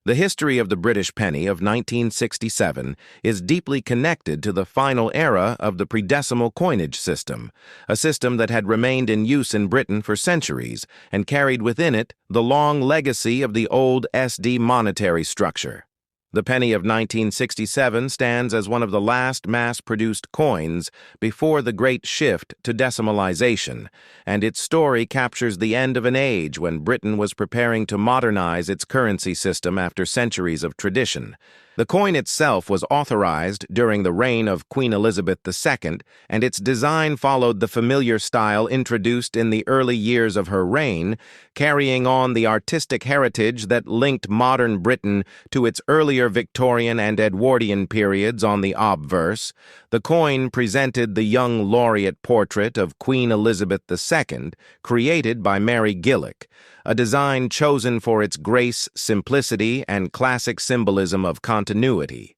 The history of the British penny of 1967 is deeply connected to the final era of the pre-decimal coinage system, a system that had remained in use in Britain for centuries and carried within it the long legacy of the old SD monetary structure. The penny of 1967 stands as one of the last mass-produced coins before the great shift to decimalization, and its story captures the end of an age when Britain was preparing to modernize its currency system after centuries of tradition. The coin itself was authorized during the reign of Queen Elizabeth II, and its design followed the familiar style introduced in the early years of her reign, carrying on the artistic heritage that linked modern Britain to its earlier Victorian and Edwardian periods on the obverse. The coin presented the young laureate portrait of Queen Elizabeth II, created by Mary Gillick, a design chosen for its grace, simplicity, and classic symbolism of continuity.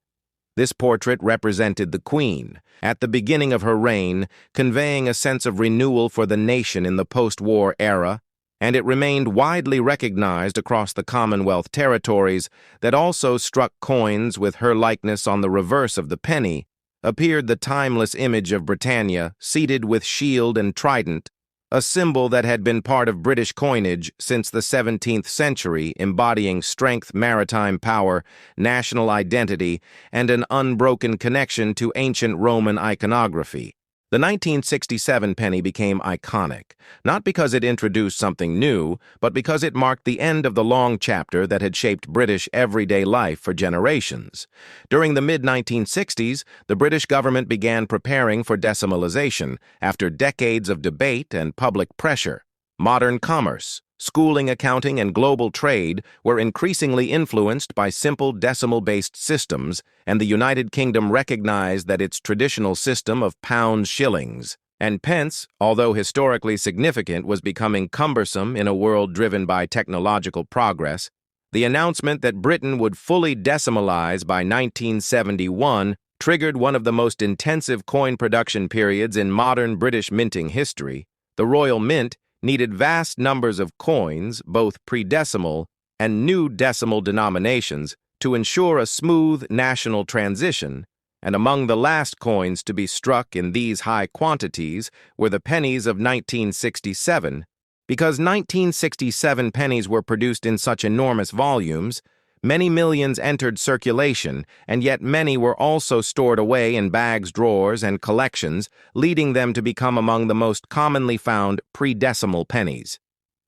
This portrait represented the Queen, at the beginning of her reign, conveying a sense of renewal for the nation in the post-war era, and it remained widely recognized across the Commonwealth territories that also struck coins with her likeness on the reverse of the penny, appeared the timeless image of Britannia, seated with shield and trident, a symbol that had been part of British coinage since the 17th century, embodying strength, maritime power, national identity, and an unbroken connection to ancient Roman iconography. The 1967 penny became iconic, not because it introduced something new, but because it marked the end of the long chapter that had shaped British everyday life for generations. During the mid-1960s, the British government began preparing for decimalization after decades of debate and public pressure. Modern commerce, schooling, accounting, and global trade were increasingly influenced by simple decimal-based systems, and the United Kingdom recognized that its traditional system of pounds, shillings, and pence, although historically significant, was becoming cumbersome in a world driven by technological progress. The announcement that Britain would fully decimalize by 1971 triggered one of the most intensive coin production periods in modern British minting history. The Royal Mint needed vast numbers of coins, both pre-decimal and new decimal denominations, to ensure a smooth national transition, and among the last coins to be struck in these high quantities were the pennies of 1967. Because 1967 pennies were produced in such enormous volumes, many millions entered circulation, and yet many were also stored away in bags, drawers, and collections, leading them to become among the most commonly found pre-decimal pennies.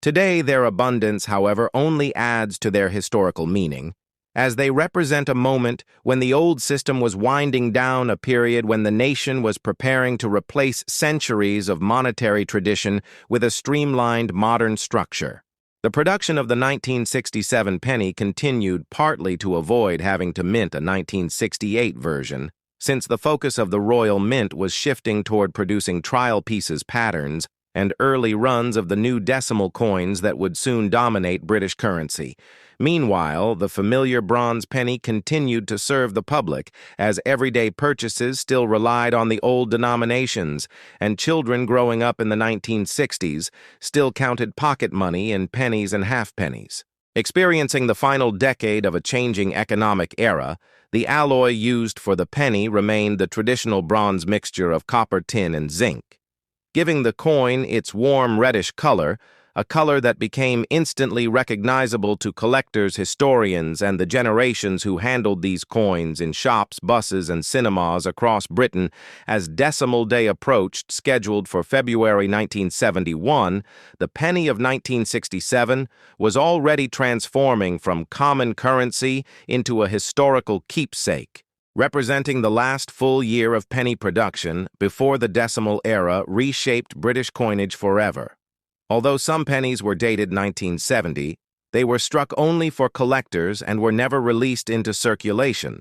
Today, their abundance, however, only adds to their historical meaning, as they represent a moment when the old system was winding down, a period when the nation was preparing to replace centuries of monetary tradition with a streamlined modern structure. The production of the 1967 penny continued partly to avoid having to mint a 1968 version, since the focus of the Royal Mint was shifting toward producing trial pieces patterns and early runs of the new decimal coins that would soon dominate British currency. Meanwhile, the familiar bronze penny continued to serve the public, as everyday purchases still relied on the old denominations, and children growing up in the 1960s still counted pocket money in pennies and halfpennies. Experiencing the final decade of a changing economic era, the alloy used for the penny remained the traditional bronze mixture of copper, tin, and zinc, giving the coin its warm reddish color, a color that became instantly recognizable to collectors, historians, and the generations who handled these coins in shops, buses, and cinemas across Britain. As Decimal Day approached, scheduled for February 1971, the penny of 1967 was already transforming from common currency into a historical keepsake, representing the last full year of penny production before the decimal era reshaped British coinage forever. Although some pennies were dated 1970, they were struck only for collectors and were never released into circulation,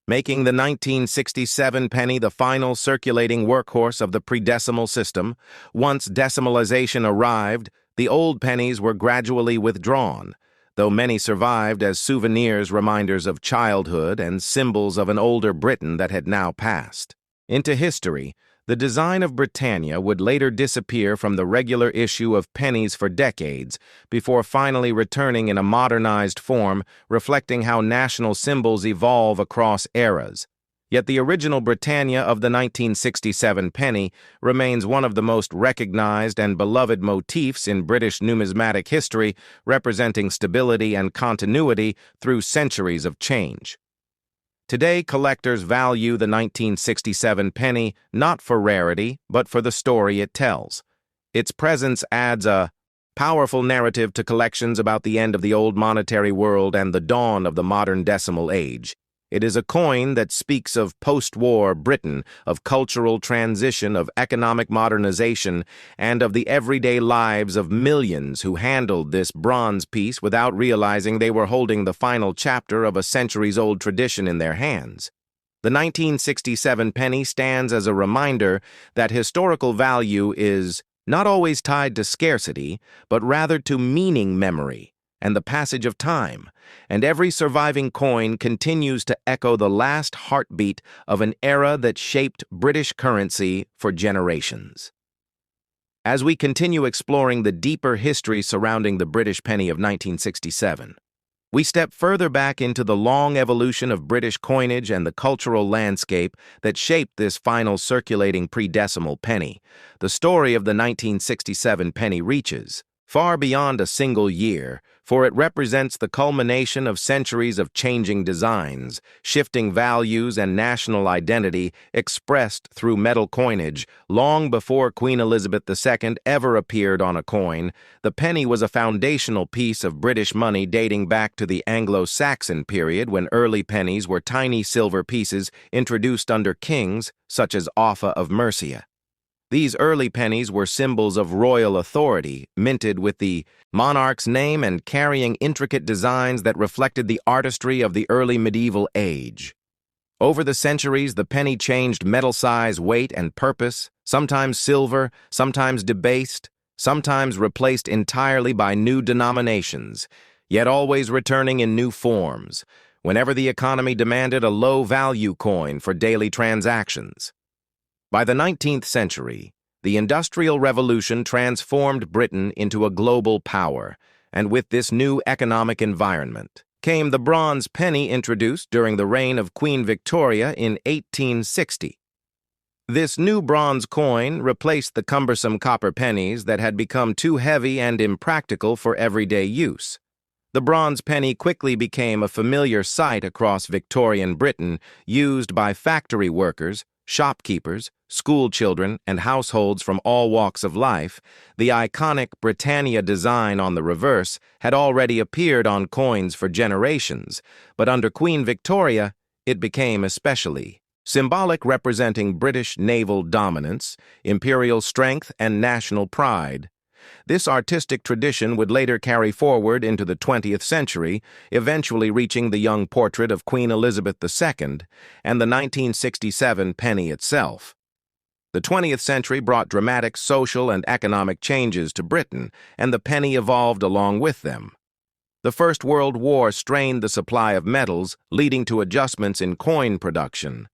making the 1967 penny the final circulating workhorse of the pre-decimal system. Once decimalization arrived, the old pennies were gradually withdrawn, though many survived as souvenirs, reminders of childhood, and symbols of an older Britain that had now passed into history. The design of Britannia would later disappear from the regular issue of pennies for decades, before finally returning in a modernized form, reflecting how national symbols evolve across eras. Yet the original Britannia of the 1967 penny remains one of the most recognized and beloved motifs in British numismatic history, representing stability and continuity through centuries of change. Today, collectors value the 1967 penny not for rarity, but for the story it tells. Its presence adds a powerful narrative to collections about the end of the old monetary world and the dawn of the modern decimal age. It is a coin that speaks of post-war Britain, of cultural transition, of economic modernization, and of the everyday lives of millions who handled this bronze piece without realizing they were holding the final chapter of a centuries-old tradition in their hands. The 1967 penny stands as a reminder that historical value is not always tied to scarcity, but rather to meaning memory and the passage of time, and every surviving coin continues to echo the last heartbeat of an era that shaped British currency for generations. As we continue exploring the deeper history surrounding the British penny of 1967, we step further back into the long evolution of British coinage and the cultural landscape that shaped this final circulating pre-decimal penny. The story of the 1967 penny reaches far beyond a single year, for it represents the culmination of centuries of changing designs, shifting values, and national identity expressed through metal coinage. Long before Queen Elizabeth II ever appeared on a coin, the penny was a foundational piece of British money dating back to the Anglo-Saxon period, when early pennies were tiny silver pieces introduced under kings, such as Offa of Mercia. These early pennies were symbols of royal authority, minted with the monarch's name and carrying intricate designs that reflected the artistry of the early medieval age. Over the centuries, the penny changed metal size, weight, and purpose, sometimes silver, sometimes debased, sometimes replaced entirely by new denominations, yet always returning in new forms, whenever the economy demanded a low-value coin for daily transactions. By the 19th century, the Industrial Revolution transformed Britain into a global power, and with this new economic environment came the bronze penny introduced during the reign of Queen Victoria in 1860. This new bronze coin replaced the cumbersome copper pennies that had become too heavy and impractical for everyday use. The bronze penny quickly became a familiar sight across Victorian Britain, used by factory workers, shopkeepers, school children, and households from all walks of life. The iconic Britannia design on the reverse had already appeared on coins for generations, but under Queen Victoria, it became especially symbolic, representing British naval dominance, imperial strength, and national pride. This artistic tradition would later carry forward into the 20th century, eventually reaching the young portrait of Queen Elizabeth II and the 1967 penny itself. The 20th century brought dramatic social and economic changes to Britain, and the penny evolved along with them. The First World War strained the supply of metals, leading to adjustments in coin production.